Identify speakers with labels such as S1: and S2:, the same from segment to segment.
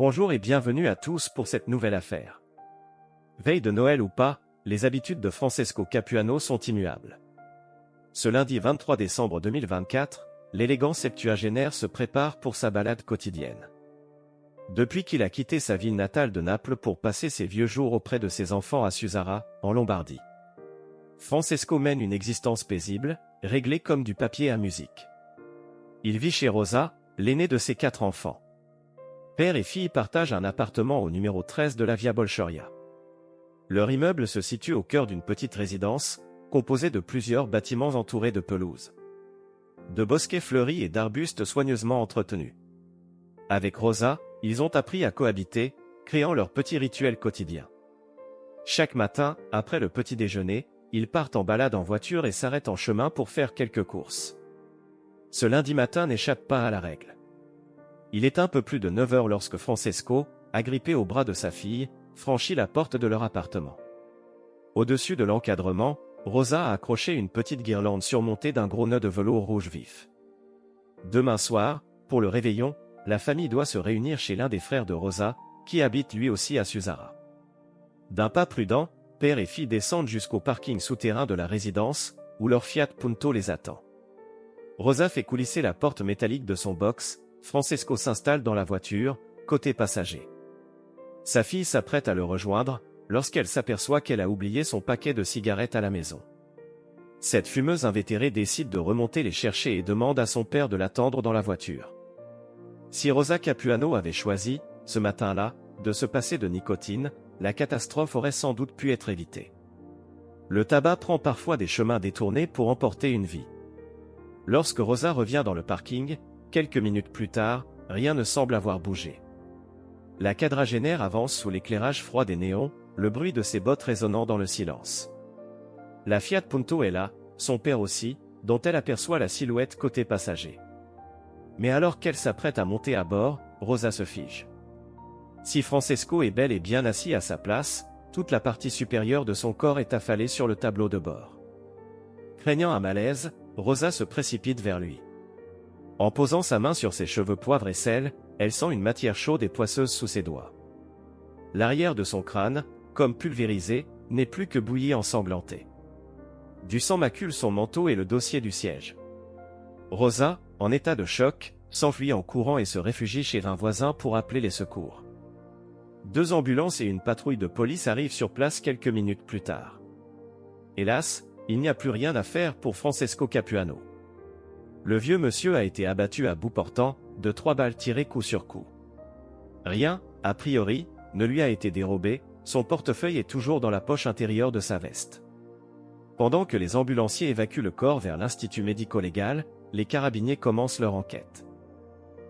S1: Bonjour et bienvenue à tous pour cette nouvelle affaire. Veille de Noël ou pas, les habitudes de Francesco Capuano sont immuables. Ce lundi 23 décembre 2024, l'élégant septuagénaire se prépare pour sa balade quotidienne. Depuis qu'il a quitté sa ville natale de Naples pour passer ses vieux jours auprès de ses enfants à Suzzara, en Lombardie. Francesco mène une existence paisible, réglée comme du papier à musique. Il vit chez Rosa, l'aîné de ses 4 enfants. Père et fille partagent un appartement au numéro 13 de la Via Bolchoria. Leur immeuble se situe au cœur d'une petite résidence, composée de plusieurs bâtiments entourés de pelouses, de bosquets fleuris et d'arbustes soigneusement entretenus. Avec Rosa, ils ont appris à cohabiter, créant leur petit rituel quotidien. Chaque matin, après le petit déjeuner, ils partent en balade en voiture et s'arrêtent en chemin pour faire quelques courses. Ce lundi matin n'échappe pas à la règle. Il est un peu plus de 9 heures lorsque Francesco, agrippé au bras de sa fille, franchit la porte de leur appartement. Au-dessus de l'encadrement, Rosa a accroché une petite guirlande surmontée d'un gros nœud de velours rouge vif. Demain soir, pour le réveillon, la famille doit se réunir chez l'un des frères de Rosa, qui habite lui aussi à Suzzara. D'un pas prudent, père et fille descendent jusqu'au parking souterrain de la résidence, où leur Fiat Punto les attend. Rosa fait coulisser la porte métallique de son box, Francesco s'installe dans la voiture, côté passager. Sa fille s'apprête à le rejoindre, lorsqu'elle s'aperçoit qu'elle a oublié son paquet de cigarettes à la maison. Cette fumeuse invétérée décide de remonter les chercher et demande à son père de l'attendre dans la voiture. Si Rosa Capuano avait choisi, ce matin-là, de se passer de nicotine, la catastrophe aurait sans doute pu être évitée. Le tabac prend parfois des chemins détournés pour emporter une vie. Lorsque Rosa revient dans le parking, quelques minutes plus tard, rien ne semble avoir bougé. La quadragénaire avance sous l'éclairage froid des néons, le bruit de ses bottes résonnant dans le silence. La Fiat Punto est là, son père aussi, dont elle aperçoit la silhouette côté passager. Mais alors qu'elle s'apprête à monter à bord, Rosa se fige. Si Francesco est bel et bien assis à sa place, toute la partie supérieure de son corps est affalée sur le tableau de bord. Craignant un malaise, Rosa se précipite vers lui. En posant sa main sur ses cheveux poivre et sel, elle sent une matière chaude et poisseuse sous ses doigts. L'arrière de son crâne, comme pulvérisé, n'est plus que bouilli ensanglanté. Du sang macule son manteau et le dossier du siège. Rosa, en état de choc, s'enfuit en courant et se réfugie chez un voisin pour appeler les secours. 2 ambulances et une patrouille de police arrivent sur place quelques minutes plus tard. Hélas, il n'y a plus rien à faire pour Francesco Capuano. Le vieux monsieur a été abattu à bout portant, de 3 balles tirées coup sur coup. Rien, a priori, ne lui a été dérobé, son portefeuille est toujours dans la poche intérieure de sa veste. Pendant que les ambulanciers évacuent le corps vers l'Institut médico-légal, les carabiniers commencent leur enquête.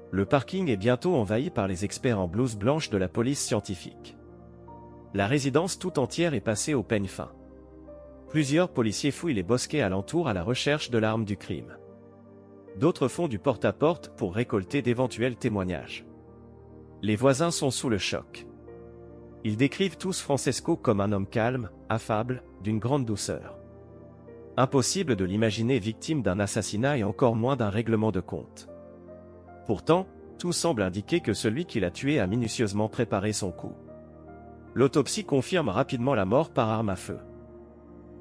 S1: Le parking est bientôt envahi par les experts en blouse blanche de la police scientifique. La résidence tout entière est passée au peigne fin. Plusieurs policiers fouillent les bosquets alentour à la recherche de l'arme du crime. D'autres font du porte-à-porte pour récolter d'éventuels témoignages. Les voisins sont sous le choc. Ils décrivent tous Francesco comme un homme calme, affable, d'une grande douceur. Impossible de l'imaginer victime d'un assassinat et encore moins d'un règlement de compte. Pourtant, tout semble indiquer que celui qui l'a tué a minutieusement préparé son coup. L'autopsie confirme rapidement la mort par arme à feu.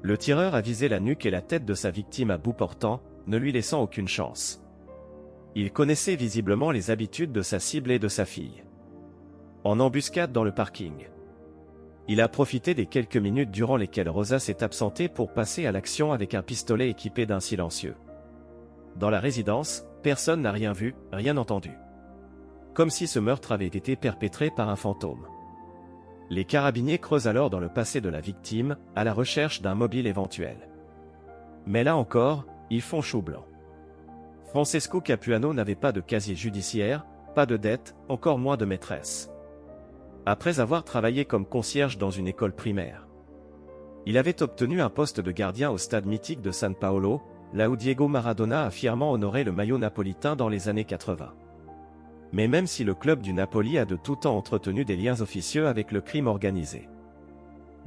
S1: Le tireur a visé la nuque et la tête de sa victime à bout portant, ne lui laissant aucune chance. Il connaissait visiblement les habitudes de sa cible et de sa fille. En embuscade dans le parking. Il a profité des quelques minutes durant lesquelles Rosa s'est absentée pour passer à l'action avec un pistolet équipé d'un silencieux. Dans la résidence, personne n'a rien vu, rien entendu. Comme si ce meurtre avait été perpétré par un fantôme. Les carabiniers creusent alors dans le passé de la victime, à la recherche d'un mobile éventuel. Mais là encore, ils font chou blanc. Francesco Capuano n'avait pas de casier judiciaire, pas de dette, encore moins de maîtresse. Après avoir travaillé comme concierge dans une école primaire, il avait obtenu un poste de gardien au stade mythique de San Paolo, là où Diego Maradona a fièrement honoré le maillot napolitain dans les années 80. Mais même si le club du Napoli a de tout temps entretenu des liens officieux avec le crime organisé,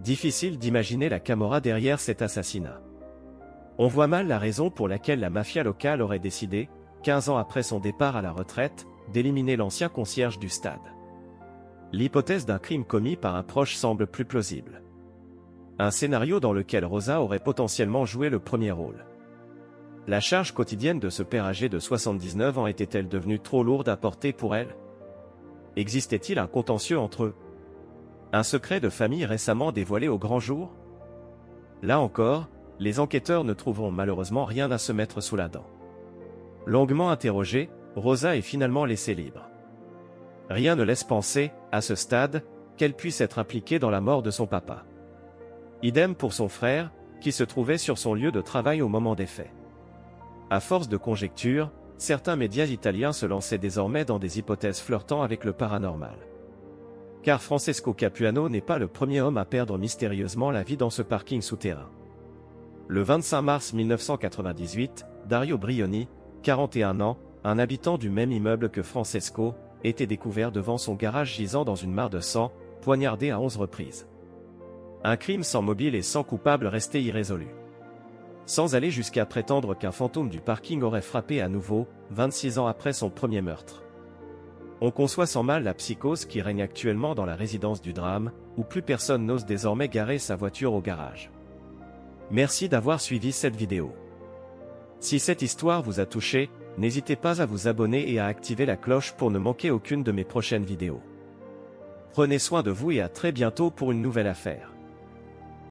S1: difficile d'imaginer la Camorra derrière cet assassinat. On voit mal la raison pour laquelle la mafia locale aurait décidé, 15 ans après son départ à la retraite, d'éliminer l'ancien concierge du stade. l'hypothèse d'un crime commis par un proche semble plus plausible. Un scénario dans lequel Rosa aurait potentiellement joué le premier rôle. La charge quotidienne de ce père âgé de 79 ans était-elle devenue trop lourde à porter pour elle? Existait-il un contentieux entre eux? Un secret de famille récemment dévoilé au grand jour? Là encore, les enquêteurs ne trouveront malheureusement rien à se mettre sous la dent. Longuement interrogée, Rosa est finalement laissée libre. Rien ne laisse penser, à ce stade, qu'elle puisse être impliquée dans la mort de son papa. Idem pour son frère, qui se trouvait sur son lieu de travail au moment des faits. À force de conjectures, certains médias italiens se lançaient désormais dans des hypothèses flirtant avec le paranormal. Car Francesco Capuano n'est pas le premier homme à perdre mystérieusement la vie dans ce parking souterrain. Le 25 mars 1998, Dario Brioni, 41 ans, un habitant du même immeuble que Francesco, était découvert devant son garage gisant dans une mare de sang, poignardé à 11 reprises. Un crime sans mobile et sans coupable restait irrésolu. Sans aller jusqu'à prétendre qu'un fantôme du parking aurait frappé à nouveau, 26 ans après son premier meurtre. On conçoit sans mal la psychose qui règne actuellement dans la résidence du drame, où plus personne n'ose désormais garer sa voiture au garage. Merci d'avoir suivi cette vidéo. Si cette histoire vous a touché, n'hésitez pas à vous abonner et à activer la cloche pour ne manquer aucune de mes prochaines vidéos. Prenez soin de vous et à très bientôt pour une nouvelle affaire.